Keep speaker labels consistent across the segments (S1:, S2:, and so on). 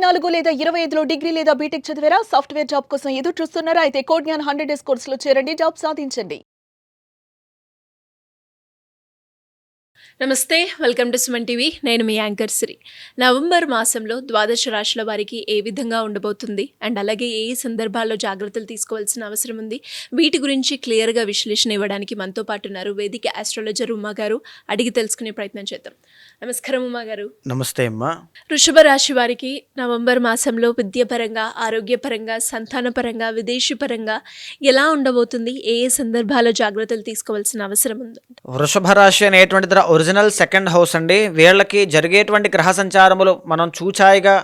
S1: 24 లేదా 25లో డిగ్రీ లేదా బీటెక్ చదివారా? సాఫ్ట్‌వేర్ జాబ్ కోసం ఎదురు చూస్తున్నారా? అయితే కోడ్ జ్ఞాన్ 100 డేస్ కోర్సులో చేరండి. జాబ్ సాధించండి.
S2: నమస్తే, వెల్కమ్ టు సుమన్ టీవీ. నేను మీ యాంకర్ శ్రీ. నవంబర్ మాసంలో ద్వాదశ రాశుల వారికి ఏ విధంగా ఉండబోతుంది అండ్ అలాగే ఏ సందర్భాల్లో జాగ్రత్తలు తీసుకోవాల్సిన అవసరం ఉంది, వీటి గురించి క్లియర్గా విశ్లేషణ ఇవ్వడానికి మనతో పాటు ఉన్నారు వేదిక ఆస్ట్రాలజర్ ఉమా గారు. అడిగి తెలుసుకునే ప్రయత్నం చేద్దాం. నమస్కారం ఉమా గారు.
S3: నమస్తే అమ్మా.
S2: వృషభ రాశి వారికి నవంబర్ మాసంలో విద్యాపరంగా, ఆరోగ్యపరంగా, సంతానపరంగా, విదేశీపరంగా ఎలా ఉండబోతుంది, ఏ ఏ సందర్భాల్లో జాగ్రత్తలు తీసుకోవాల్సిన అవసరం ఉంది?
S3: వృషభ రాశి అనేటువంటిది ఒరిజినల్ సెకండ్ హౌస్ అండి. వీళ్ళకి జరిగేటువంటి గ్రహ సంచారములు మనం చూచాయిగా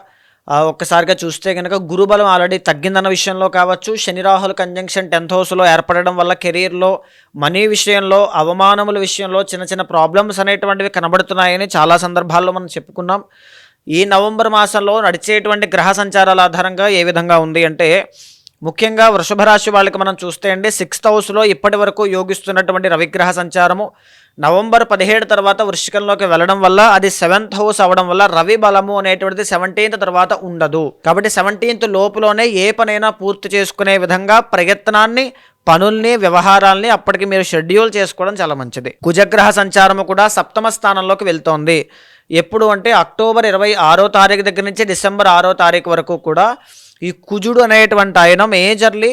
S3: ఒక్కసారిగా చూస్తే కనుక గురుబలం ఆల్రెడీ తగ్గిందన్న విషయంలో కావచ్చు, శని రాహుల కంజంక్షన్ 10th హౌస్లో ఏర్పడడం వల్ల కెరీర్లో, మనీ విషయంలో, అవమానముల విషయంలో చిన్న చిన్న ప్రాబ్లమ్స్ అనేటువంటివి కనబడుతున్నాయని చాలా సందర్భాల్లో మనం చెప్పుకున్నాం. ఈ నవంబర్ మాసంలో నడిచేటువంటి గ్రహ సంచారాల ఆధారంగా ఏ విధంగా ఉంది అంటే, ముఖ్యంగా వృషభ రాశి వాళ్ళకి మనం చూస్తే అండి 6th హౌస్లో ఇప్పటి వరకు యోగిస్తున్నటువంటి రవిగ్రహ సంచారము నవంబర్ 17 తర్వాత వృశ్చికంలోకి వెళ్ళడం వల్ల అది 7th హౌస్ అవడం వల్ల రవి బలము అనేటువంటిది 17th తర్వాత ఉండదు. కాబట్టి 17th లోపులోనే ఏ పనైనా పూర్తి చేసుకునే విధంగా ప్రయత్నాన్ని, పనుల్ని, వ్యవహారాల్ని అప్పటికి మీరు షెడ్యూల్ చేసుకోవడం చాలా మంచిది. కుజగ్రహ సంచారము కూడా 7వ స్థానంలోకి వెళ్తోంది. ఎప్పుడు అంటే అక్టోబర్ 26వ తారీఖు దగ్గర నుంచి డిసెంబర్ 6వ తారీఖు వరకు కూడా ఈ కుజుడు అనేటువంటి ఆయన మేజర్లీ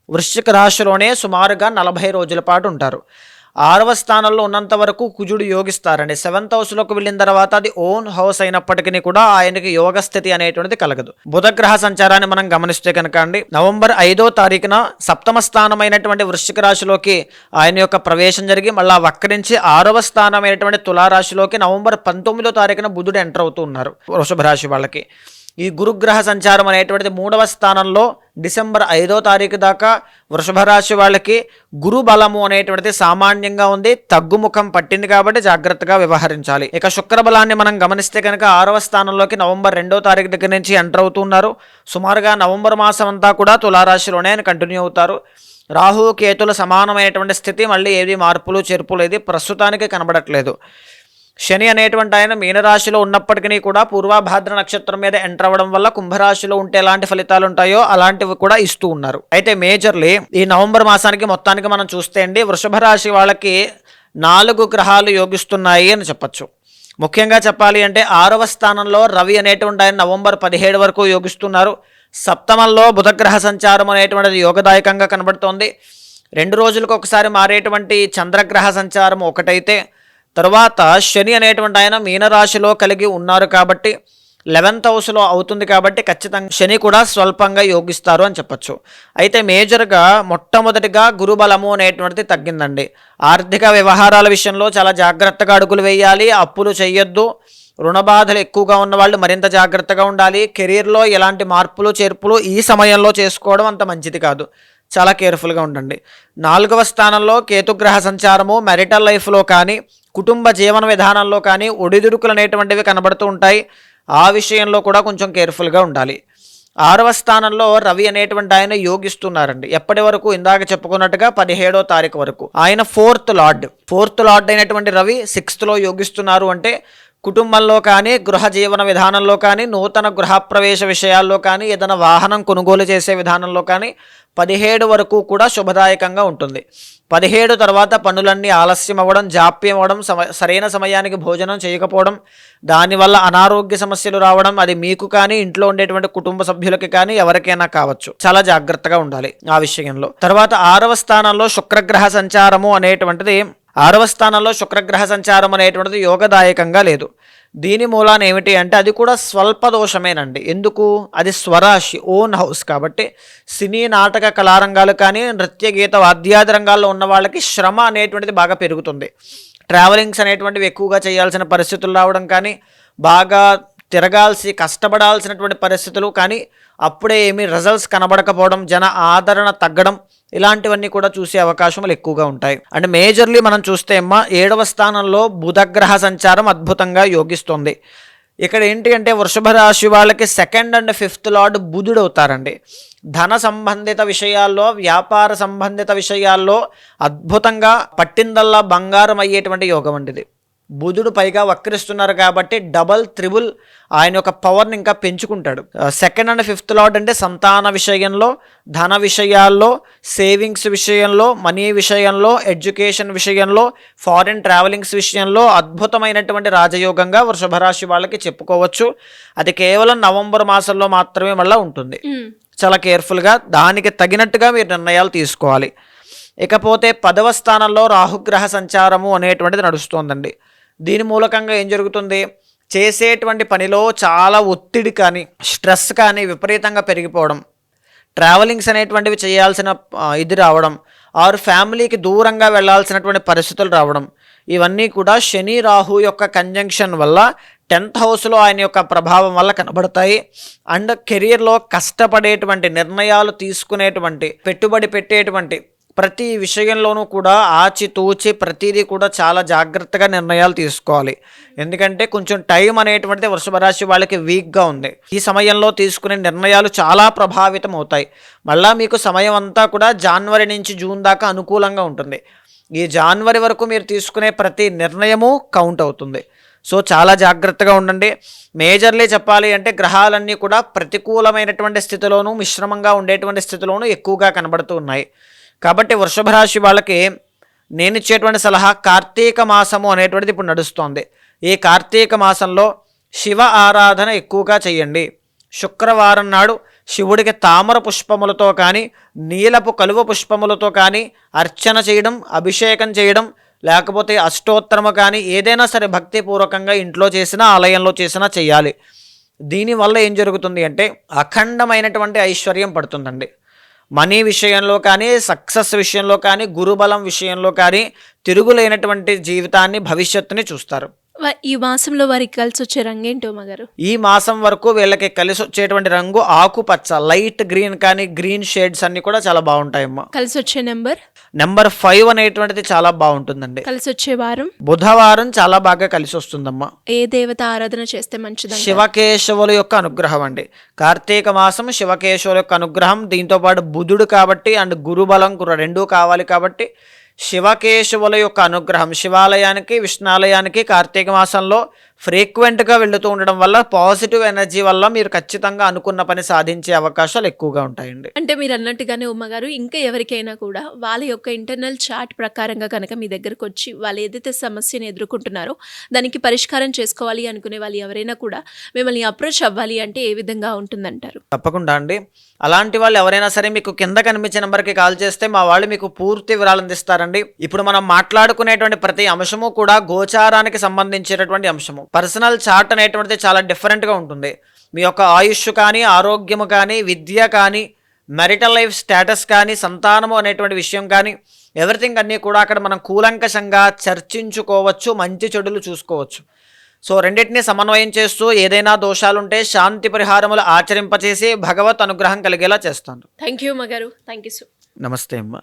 S3: వృశ్చిక రాశిలోనే సుమారుగా 40 రోజుల పాటు ఉంటారు. 6వ స్థానంలో ఉన్నంత వరకు కుజుడు యోగిస్తారండి. 7th హౌస్లోకి వెళ్ళిన తర్వాత అది ఓన్ హౌస్ అయినప్పటికీ కూడా ఆయనకి యోగ స్థితి అనేటువంటిది కలగదు. బుధగ్రహ సంచారాన్ని మనం గమనిస్తే కనుక అండి నవంబర్ 5వ తారీఖున 7వ స్థానమైనటువంటి వృశ్చిక రాశిలోకి ఆయన యొక్క ప్రవేశం జరిగి మళ్ళా వక్రించి 6వ స్థానమైనటువంటి తులారాశిలోకి నవంబర్ 19వ తారీఖున బుధుడు ఎంటర్ అవుతూ ఉన్నారు వృషభ రాశి వాళ్ళకి. ఈ గురుగ్రహ సంచారం అనేటువంటిది 3వ స్థానంలో డిసెంబర్ 5వ తారీఖు దాకా వృషభ రాశి వాళ్ళకి గురు బలము అనేటువంటిది సామాన్యంగా ఉంది, తగ్గుముఖం పట్టింది కాబట్టి జాగ్రత్తగా వ్యవహరించాలి. ఇక శుక్ర బలాన్ని మనం గమనిస్తే కనుక 6వ స్థానంలోకి నవంబర్ 2వ తారీఖు దగ్గర నుంచి ఎంటర్ అవుతున్నారు. సుమారుగా నవంబర్ మాసం అంతా కూడా తులారాశిలోనే ఆయన కంటిన్యూ అవుతారు. రాహు కేతుల సమానమైనటువంటి స్థితి, మళ్ళీ ఏది మార్పులు చేర్పులు ఏది ప్రస్తుతానికి కనబడట్లేదు. శని అనేటువంటి ఆయన మీనరాశిలో ఉన్నప్పటికీ కూడా పూర్వభాద్ర నక్షత్రం మీద ఎంటర్ అవ్వడం వల్ల కుంభరాశిలో ఉంటే ఎలాంటి ఫలితాలు ఉంటాయో అలాంటివి కూడా ఇస్తూ ఉన్నారు. అయితే మేజర్లీ ఈ నవంబర్ మాసానికి మొత్తానికి మనం చూస్తే అండి వృషభ రాశి వాళ్ళకి 4 గ్రహాలు యోగిస్తున్నాయి అని చెప్పచ్చు. ముఖ్యంగా చెప్పాలి అంటే 6వ స్థానంలో రవి అనేటువంటి ఆయన నవంబర్ 17 వరకు యోగిస్తున్నారు. 7మంలో బుధగ్రహ సంచారం అనేటువంటిది యోగదాయకంగా కనబడుతోంది. 2 రోజులకు ఒకసారి మారేటువంటి చంద్రగ్రహ సంచారం ఒకటైతే, తర్వాత శని అనేటువంటి ఆయన మీనరాశిలో కలిగి ఉన్నారు కాబట్టి 11th హౌస్లో అవుతుంది కాబట్టి ఖచ్చితంగా శని కూడా స్వల్పంగా యోగిస్తారు అని చెప్పచ్చు. అయితే మేజర్గా మొట్టమొదటిగా గురుబలము అనేటువంటిది తగ్గిందండి. ఆర్థిక వ్యవహారాల విషయంలో చాలా జాగ్రత్తగా అడుగులు వేయాలి, అప్పులు చేయొద్దు. రుణబాధలు ఎక్కువగా ఉన్న వాళ్ళు మరింత జాగ్రత్తగా ఉండాలి. కెరీర్లో ఎలాంటి మార్పులు చేర్పులు ఈ సమయంలో చేసుకోవడం అంత మంచిది కాదు, చాలా కేర్ఫుల్గా ఉండండి. 4వ స్థానంలో కేతుగ్రహ సంచారము మ్యారిటల్ లైఫ్లో కానీ, కుటుంబ జీవన విధానంలో కానీ ఒడిదుడుకులు అనేటువంటివి కనబడుతూ ఉంటాయి. ఆ విషయంలో కూడా కొంచెం కేర్ఫుల్గా ఉండాలి. 6వ స్థానంలో రవి అనేటువంటి ఆయన యోగిస్తున్నారండి. ఎప్పటి వరకు? ఇందాక చెప్పుకున్నట్టుగా 17వ తారీఖు వరకు. ఆయన ఫోర్త్ లార్డ్ అయినటువంటి రవి 6th యోగిస్తున్నారు అంటే కుటుంబంలో కానీ, గృహ జీవన విధానంలో కానీ, నూతన గృహప్రవేశ విషయాల్లో కానీ, ఏదైనా వాహనం కొనుగోలు చేసే విధానంలో కానీ 17 వరకు కూడా శుభదాయకంగా ఉంటుంది. 17 తర్వాత పనులన్నీ ఆలస్యం అవ్వడం, జాప్యం అవ్వడం, సరైన సమయానికి భోజనం చేయకపోవడం, దానివల్ల అనారోగ్య సమస్యలు రావడం, అది మీకు కానీ ఇంట్లో ఉండేటువంటి కుటుంబ సభ్యులకి కానీ ఎవరికైనా కావచ్చు. చాలా జాగ్రత్తగా ఉండాలి ఆ విషయంలో. తర్వాత 6వ స్థానంలో శుక్రగ్రహ సంచారము అనేటువంటిది 6వ స్థానంలో శుక్రగ్రహ సంచారం అనేటువంటిది యోగదాయకంగా లేదు. దీని మూలాన ఏమిటి అంటే అది కూడా స్వల్ప దోషమేనండి. ఎందుకు? అది స్వరాశి, ఓన్ హౌస్ కాబట్టి సినీ నాటక కళారంగాలు కానీ, నృత్య గీత వాద్యాది రంగాల్లో ఉన్న వాళ్ళకి శ్రమ అనేటువంటిది బాగా పెరుగుతుంది. ట్రావెలింగ్స్ అనేటువంటివి ఎక్కువగా చేయాల్సిన పరిస్థితులు రావడం కానీ, బాగా కష్టపడాల్సినటువంటి పరిస్థితులు కానీ, అప్పుడే ఏమీ రిజల్ట్స్ కనబడకపోవడం, జన ఆదరణ తగ్గడం, ఇలాంటివన్నీ కూడా చూసే అవకాశములు ఎక్కువగా ఉంటాయి. అండ్ మేజర్లీ మనం చూస్తే 7వ స్థానంలో బుధగ్రహ సంచారం అద్భుతంగా యోగిస్తుంది. ఇక్కడ ఏంటి అంటే వృషభ రాశి వాళ్ళకి 2nd and 5th లార్డ్ బుధుడు అవుతారండి. ధన సంబంధిత విషయాల్లో, వ్యాపార సంబంధిత విషయాల్లో అద్భుతంగా పట్టిందల్లా బంగారం అయ్యేటువంటి యోగం అండి ఇది. బుధుడు పైగా వక్రిస్తున్నారు కాబట్టి డబల్ త్రిబుల్ ఆయన యొక్క పవర్ని ఇంకా పెంచుకుంటాడు. సెకండ్ అండ్ ఫిఫ్త్ లార్డ్ అంటే సంతాన విషయంలో, ధన విషయాల్లో, సేవింగ్స్ విషయంలో, మనీ విషయంలో, ఎడ్యుకేషన్ విషయంలో, ఫారిన్ ట్రావెలింగ్స్ విషయంలో అద్భుతమైనటువంటి రాజయోగంగా వృషభ రాశి వాళ్ళకి చెప్పుకోవచ్చు. అది కేవలం నవంబర్ మాసంలో మాత్రమే మళ్ళీ ఉంటుంది. చాలా కేర్ఫుల్గా దానికి తగినట్టుగా మీరు నిర్ణయాలు తీసుకోవాలి. ఇకపోతే 10వ స్థానంలో రాహుగ్రహ సంచారము అనేటువంటిది నడుస్తోందండి. దీని మూలకంగా ఏం జరుగుతుంది, చేసేటువంటి పనిలో చాలా ఒత్తిడి కానీ స్ట్రెస్ కానీ విపరీతంగా పెరిగిపోవడం, ట్రావెలింగ్స్ అనేటువంటివి చేయాల్సిన ఇది రావడం, ఆరు ఫ్యామిలీకి దూరంగా వెళ్ళాల్సినటువంటి పరిస్థితులు రావడం, ఇవన్నీ కూడా శని రాహు యొక్క కంజంక్షన్ వల్ల 10th హౌస్లో ఆయన యొక్క ప్రభావం వల్ల కనబడతాయి. అండ్ కెరియర్లో కష్టపడేటువంటి, నిర్ణయాలు తీసుకునేటువంటి, పెట్టుబడి పెట్టేటువంటి ప్రతి విషయంలోనూ కూడా ఆచితూచి ప్రతిదీ కూడా చాలా జాగ్రత్తగా నిర్ణయాలు తీసుకోవాలి. ఎందుకంటే కొంచెం టైం అనేటువంటిది వృషభ రాశి వాళ్ళకి వీక్గా ఉంది. ఈ సమయంలో తీసుకునే నిర్ణయాలు చాలా ప్రభావితం అవుతాయి. మళ్ళీ మీకు సమయం అంతా కూడా జనవరి నుంచి జూన్ దాకా అనుకూలంగా ఉంటుంది. ఈ జనవరి వరకు మీరు తీసుకునే ప్రతి నిర్ణయము కౌంట్ అవుతుంది. సో చాలా జాగ్రత్తగా ఉండండి. మేజర్లీ చెప్పాలి అంటే గ్రహాలన్నీ కూడా ప్రతికూలమైనటువంటి స్థితిలోనూ, మిశ్రమంగా ఉండేటువంటి స్థితిలోనూ ఎక్కువగా కనబడుతూ ఉన్నాయి. కాబట్టి వృషభ రాశి వాళ్ళకి నేను ఇచ్చేటువంటి సలహా, కార్తీక మాసము అనేటువంటిది ఇప్పుడు నడుస్తోంది. ఈ కార్తీక మాసంలో శివ ఆరాధన ఎక్కువగా చేయండి. శుక్రవారం నాడు శివుడికి తామర పుష్పములతో కానీ, నీలపు కలువ పుష్పములతో కానీ అర్చన చేయడం, అభిషేకం చేయడం, లేకపోతే అష్టోత్తరము కానీ ఏదైనా సరే భక్తిపూర్వకంగా ఇంట్లో చేసినా, ఆలయంలో చేసినా చేయాలి. దీనివల్ల ఏం జరుగుతుంది అంటే అఖండమైనటువంటి ఐశ్వర్యం పడుతుందండి. మనీ విషయంలో కానీ, సక్సెస్ విషయంలో కానీ, గురుబలం విషయంలో కానీ తిరుగులేనటువంటి జీవితాన్ని, భవిష్యత్తుని చూస్తారు.
S2: ఈ మాసంలో వారికి కలిసి వచ్చే రంగు ఏంటో మగారు?
S3: ఈ మాసం వరకు వీళ్ళకి కలిసి వచ్చేటువంటి రంగు ఆకుపచ్చ, లైట్ గ్రీన్ కానీ గ్రీన్ షేడ్స్ అన్ని కూడా చాలా బాగుంటాయమ్మా.
S2: కలిసి వచ్చే
S3: నెంబర్ 5 అనేటువంటిది చాలా బాగుంటుందండి.
S2: కలిసి వచ్చే వారం
S3: బుధవారం చాలా బాగా కలిసి వస్తుందమ్మా.
S2: ఏ దేవత ఆరాధన చేస్తే మంచిది?
S3: శివకేశవుల యొక్క అనుగ్రహం అండి. కార్తీక మాసం శివకేశవుల యొక్క అనుగ్రహం, దీంతో పాటు బుధుడు కాబట్టి అండ్ గురుబలం రెండూ కావాలి కాబట్టి శివకేశవుల యొక్క అనుగ్రహం, శివాలయానికి, విష్ణాలయానికి కార్తీక మాసంలో ఫ్రీక్వెంట్గా వెళుతూ ఉండడం వల్ల పాజిటివ్ ఎనర్జీ వల్ల మీరు ఖచ్చితంగా అనుకున్న పని సాధించే అవకాశాలు ఎక్కువగా ఉంటాయండి.
S2: అంటే మీరు అన్నట్టుగానే ఉమ్మగారు, ఇంకా ఎవరికైనా కూడా వాళ్ళ యొక్క ఇంటర్నల్ చార్ట్ ప్రకారంగా కనుక మీ దగ్గరకు వచ్చి వాళ్ళు ఏదైతే సమస్యను ఎదుర్కొంటున్నారో దానికి పరిష్కారం చేసుకోవాలి అనుకునే వాళ్ళు ఎవరైనా కూడా మిమ్మల్ని అప్రోచ్ అవ్వాలి అంటే ఏ విధంగా ఉంటుందంటారు?
S3: తప్పకుండా అండి. అలాంటి వాళ్ళు ఎవరైనా సరే మీకు కింద కనిపించే నెంబర్కి కాల్ చేస్తే మా వాళ్ళు మీకు పూర్తి వివరాలు అందిస్తారండి. ఇప్పుడు మనం మాట్లాడుకునేటువంటి ప్రతి అంశము కూడా గోచారానికి సంబంధించినటువంటి అంశము. పర్సనల్ చార్ట్ అనేటువంటిది చాలా డిఫరెంట్గా ఉంటుంది. మీ యొక్క ఆయుష్ కానీ, ఆరోగ్యము కానీ, విద్య కానీ, మెరిటల్ లైఫ్ స్టేటస్ కానీ, సంతానము అనేటువంటి విషయం కానీ, ఎవ్రీథింగ్ అన్నీ కూడా అక్కడ మనం కూలంకషంగా చర్చించుకోవచ్చు, మంచి చెడులు చూసుకోవచ్చు. సో రెండింటినీ సమన్వయం చేస్తూ ఏదైనా దోషాలుంటే శాంతి పరిహారములు ఆచరింపచేసి భగవత్ అనుగ్రహం కలిగేలా చేస్తాను.
S2: థ్యాంక్ యూ మగారు. Thank you so.
S3: నమస్తే అమ్మ.